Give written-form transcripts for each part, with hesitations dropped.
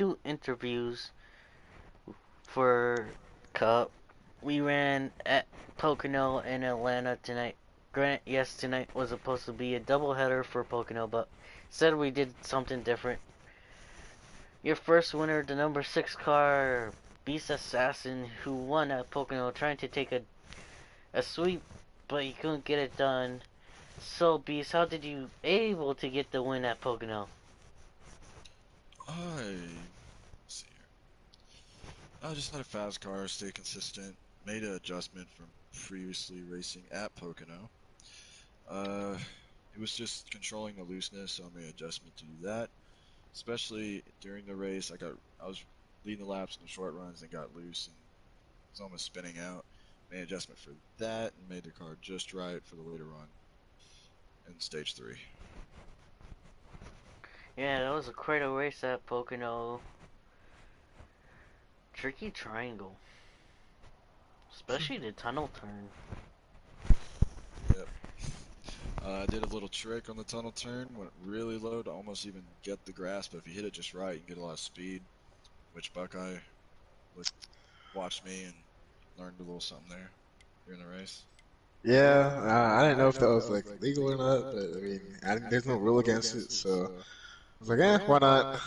2 interviews for Cup. We ran at Pocono and Atlanta tonight. Grant, yes, tonight was supposed to be a doubleheader for Pocono, but instead we did something different. Your first winner, the number 6 car, Beast Assassin, who won at Pocono, trying to take a sweep, but he couldn't get it done. So, Beast, how did you able to get the win at Pocono? See here. I just had a fast car, stay consistent, made an adjustment from previously racing at Pocono. It was just controlling the looseness, so I made an adjustment to do that. Especially during the race, I was leading the laps in the short runs and got loose and was almost spinning out. Made an adjustment for that and made the car just right for the later run in stage 3. Yeah, that was quite a race at Pocono. Tricky triangle. Especially the tunnel turn. Yep. I did a little trick on the tunnel turn, went really low to almost even get the grasp, but if you hit it just right, you can get a lot of speed, which Buckeye watched me and learned a little something there during the race. Yeah, I didn't know if that was like legal or not, but I mean, there's no rule against it, so I was like, why not?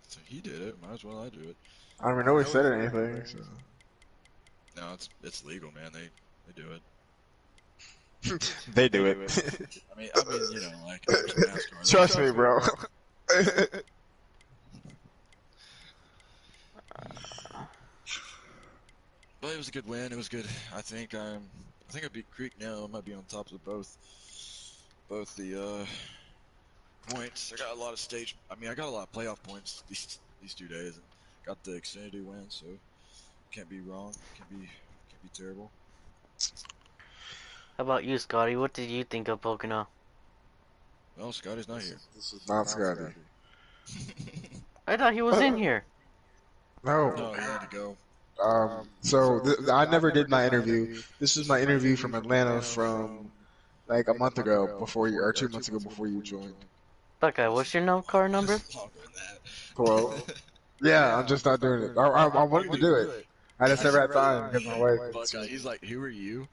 So he did it, might as well I do it. I don't even know he said anything, so. No, it's legal, man. They do it. They do it. I mean, you know, like NASCAR. Trust me, bro. But it was a good win. It was good. I think I beat Creek now. I might be on top of both the points. I got a lot of I got a lot of playoff points these 2 days, and got the Xfinity win. So can't be wrong. Can't be terrible. How about you, Scotty? What did you think of Pocono? Well, Scotty's not here. This is not Scotty. I thought he was in here. No, he had to go. I never did my interview. This is my interview from Atlanta from like a month ago or 2 months ago before you joined. Buckeye, what's your car number? Well, yeah, I'm just not doing it. I wanted to do it. I just never had time because my wife. Buckeye, he's like, who are you?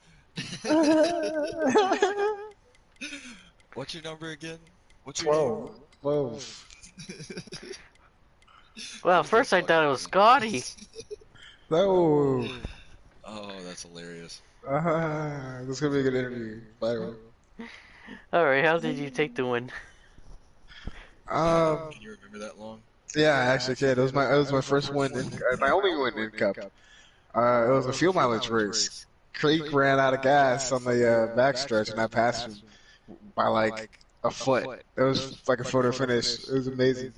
What's your number again? What's your 12. Well, at first I thought it was Scotty. No. Oh, that's hilarious. This is gonna be a good interview. Bye. Alright, how did you take the win? Can you remember that long? Yeah, I actually can. It was my first win, my only win in Cup. It was a fuel mileage race. Creek ran out of gas on the backstretch, and I passed him by like a foot. It was like a photo finish. It was amazing.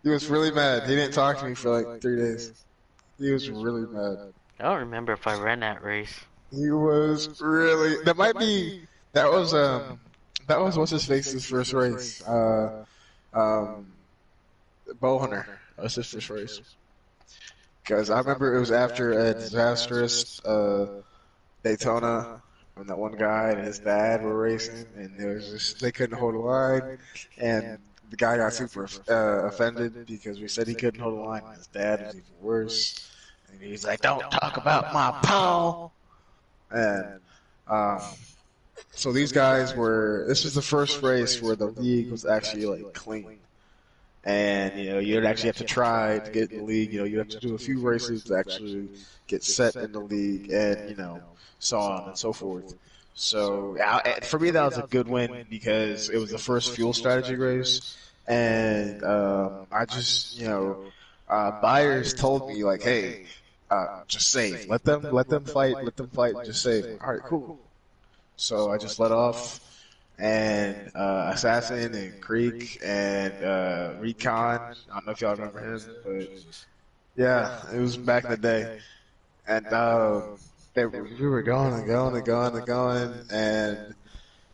He was really mad. He didn't talk to me for like 3 days. He was really mad. I don't remember if I ran that race. He was really. That was what's his face's first race. Bowhunter. That was his first race. Because I remember it was after a disastrous Daytona when that one guy and his dad were racing, and they couldn't hold a line, and the guy got super offended because we said he couldn't hold a line. His dad was even worse, and he's like, "Don't talk about my Paul." And so these guys were. This was the first race where the league was actually like clean. And, you'd actually have to try to get in the league. You have to do a few races to actually get set in the league and, so on and so forth. So, for me, that was a good win because it was the first fuel strategy race. And I just, buyers told me, like, hey, just save. Let them fight, and just save. All right, cool. So I just let off. And Assassin and Creek and Recon. I don't know if y'all remember him, but yeah, it was back in the day. And we were going and going and going and going, and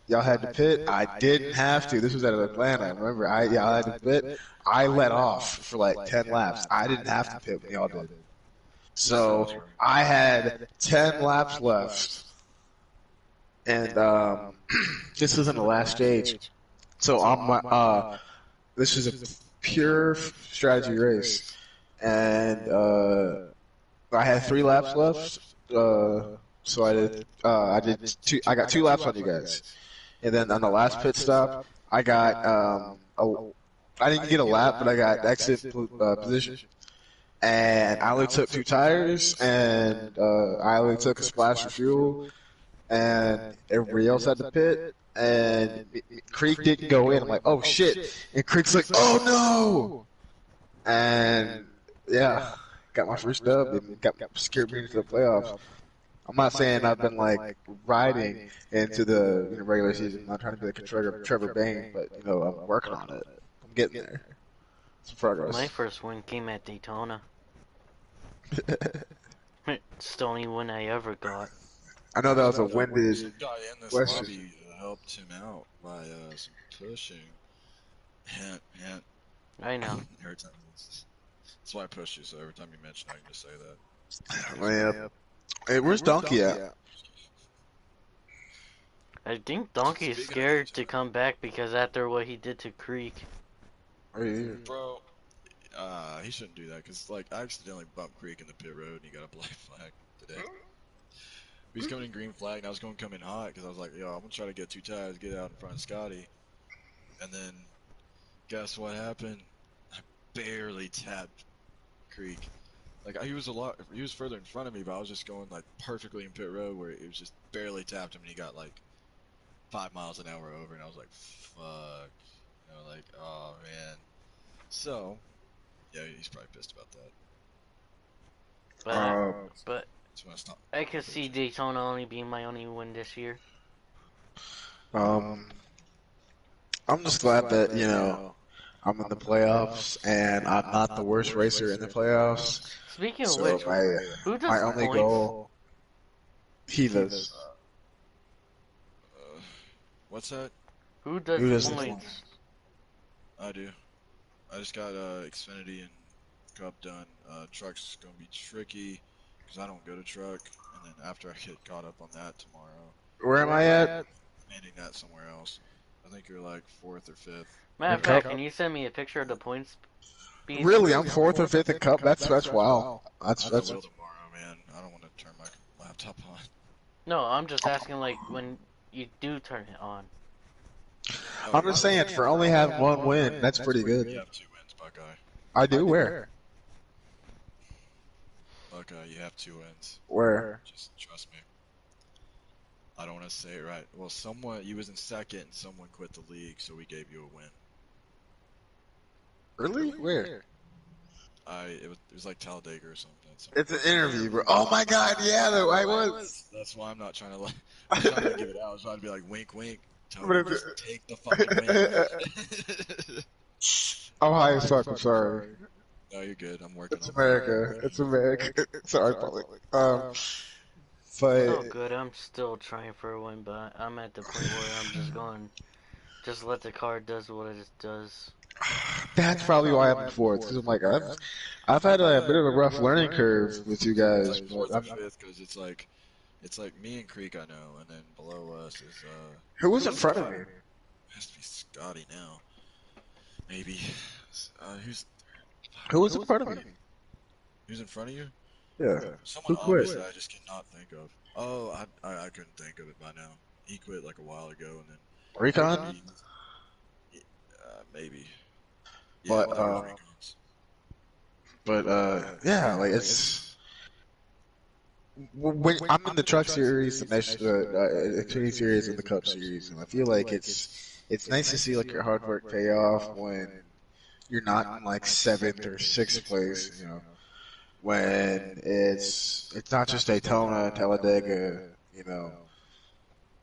y'all had to pit. I didn't have to. This was at Atlanta. Remember, y'all had to pit. I let off for like 10 laps. I didn't have to pit when y'all did. So I had 10 laps left. And this was in the last stage, so this is a pure strategy race, and I had 3 laps left. So I did two. I got 2 laps on you guys, and then on the last pit stop, I got I didn't get a lap, but I got exit position, and I only took 2 tires, and I only took a splash of fuel, and everybody else had to pit. And Creek didn't go in. I'm like, oh shit! And Creek's like, oh no! And yeah, got my first dub and got scared me into the playoffs. I'm not saying I've been like riding into the regular season. I'm not trying to be like a Trevor Bain, but I'm working on it. I'm getting there. It's My progress. first win came at Daytona. It's the only win I ever got. I know that was a winded Some guy in this question. lobby helped him out by some pushing. Hint, hint. I know. Every time that's why I push you. So every time you mention, I can just say that. Man, hey, where's Donkey at? I think Donkey is scared to come back because after what he did to Creek. Bro, he shouldn't do that because like I accidentally bumped Creek in the pit road and he got a black flag today. He's coming in green flag and I was going to come in hot because I was like, yo, I'm gonna try to get 2 tires, get out in front of Scotty, and then guess what happened? I barely tapped Creek. Like he was further in front of me, but I was just going like perfectly in pit road where it was just barely tapped him and he got like 5 miles an hour over, and I was like, fuck, like, oh man. So, yeah, he's probably pissed about that. But I could see Daytona only being my only win this year. I'm just glad that I'm in the playoffs and I'm not the worst racer in the playoffs. Speaking of which, who does my only points? goal, he does. What's that? Who does points? I do. I just got Xfinity and Cup done. Truck's gonna be tricky because I don't go to truck, and then after I get caught up on that tomorrow. Where am I at? Handing that somewhere else. I think you're like 4th or 5th. Matter of fact, can you send me a picture of the points? Really, I'm 4th or 5th in Cup. That's wow. That's will tomorrow, man. I don't want to turn my laptop on. No, I'm just asking like when you do turn it on. I'm just saying, for only having 1 win, that's pretty good. You have 2 wins, Buckeye. I do. Where? Buckeye, you have 2 wins. Where? Just trust me. I don't want to say it right. Well, you was in 2nd and someone quit the league, so we gave you a win. Really? Where? It was like Talladega or something. It's an interview, bro. Oh my God, yeah, though I was. That's why I'm not trying to I'm trying to give it out. I was trying to be like, wink, wink. Tell me just take the fucking win. I'm high as fuck. I'm sorry. No, you're good. I'm working. It's America. It's America. Sorry, public. But oh, good. I'm still trying for a win, but I'm at the point where I'm just going. Just let the car does what it does. That's probably why I'm in 4th, because I'm like, I've had a bit of a rough learning curve with you guys. It's like 4th or 5th, because it's like me and Creek, I know, and then below us is who was in front of me? It has to be Scotty now. Maybe. Who was in front of me? Who's in front of you? Yeah. Someone obvious that I just cannot think of. Oh, I couldn't think of it by now. He quit like a while ago, and then Recon? maybe. Yeah, but yeah, like it's when I'm in the truck series, the Xfinity series, and the Cup series, and I feel like it's nice to see like your hard work pay off when you're not in like 7th or 6th place, when it's not just Daytona, Talladega,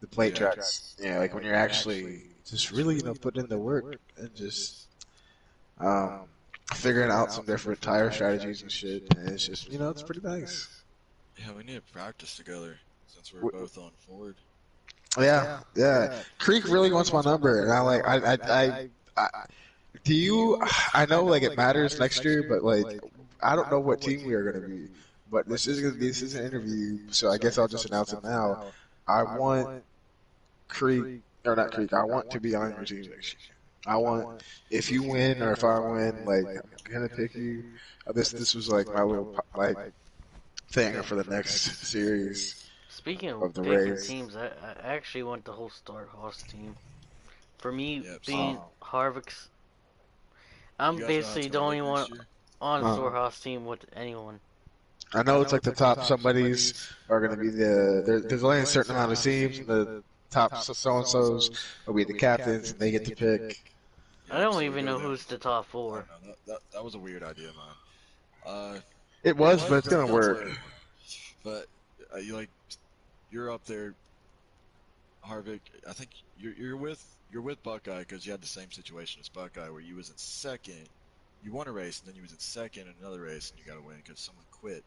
the plate tracks, like when you're actually just really putting in the work and just figuring out some different tire strategies and shit, and it's just it's pretty nice. Yeah, we need to practice together since we're both on Ford. Yeah. Creek really wants my number, and I do you? I know like it matters next year, but like I don't know what team we are gonna be. But this is an interview, so I guess I'll just announce it now. I want Creek, or not Creek. I want to be on your team next year. I want if you win or if I win, like I'm gonna pick you. This was like my little like thing for the next series Speaking of of the picking race. teams, I actually want the whole Star Hoss team. For me, Yep, same. being Harvick's, I'm You guys know how it's basically the gonna only look one next year. on Star Uh, Hoss team with anyone. I know it's like the top somebody's are gonna be there's only a certain amount of teams, and the top so and so's will be the captains, and they get to pick. I Yep. don't So we even go know down. who's the top I four. don't know. That was a weird idea, man. It It was, but was, it's but gonna it's gonna work. work. But you're up there, Harvick. I think you're with Buckeye because you had the same situation as Buckeye, where you was in second. You won a race, and then you was in second in another race, and you got to win because someone quit.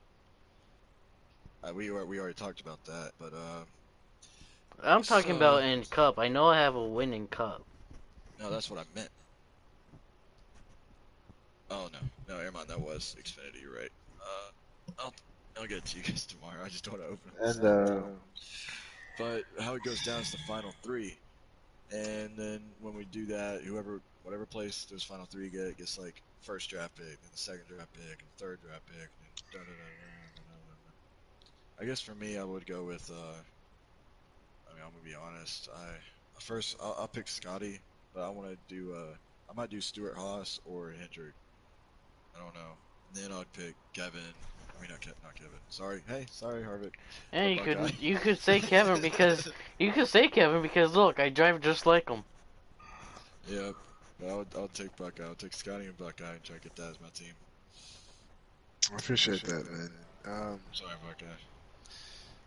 We already talked about that, but I'm talking so about in Cup. I know I have a win in Cup. no, that's what I meant. Oh no, no, never mind. That was Xfinity. You're right. I'll get it to you guys tomorrow. I just don't want to open up the And stat right now. But how it goes down is the final three, and then when we do that, whatever place those final three gets like first draft pick, and the second draft pick, and the third draft pick, and da da da da da da da. I guess for me, I would go with. I mean, I'm gonna be honest. I'll pick Scotty, but I want to do. I might do Stuart Haas or Hendrick. I don't know. And then I'd pick Kevin. I mean, not Kevin. Sorry. Hey, sorry, Harvick. And But Buckeye. you could say Kevin because look, I drive just like him. Yep. But I would take Buckeye. I would take Scotty and Buckeye and try to get that as my team. I appreciate that, man. Sorry, Buckeye.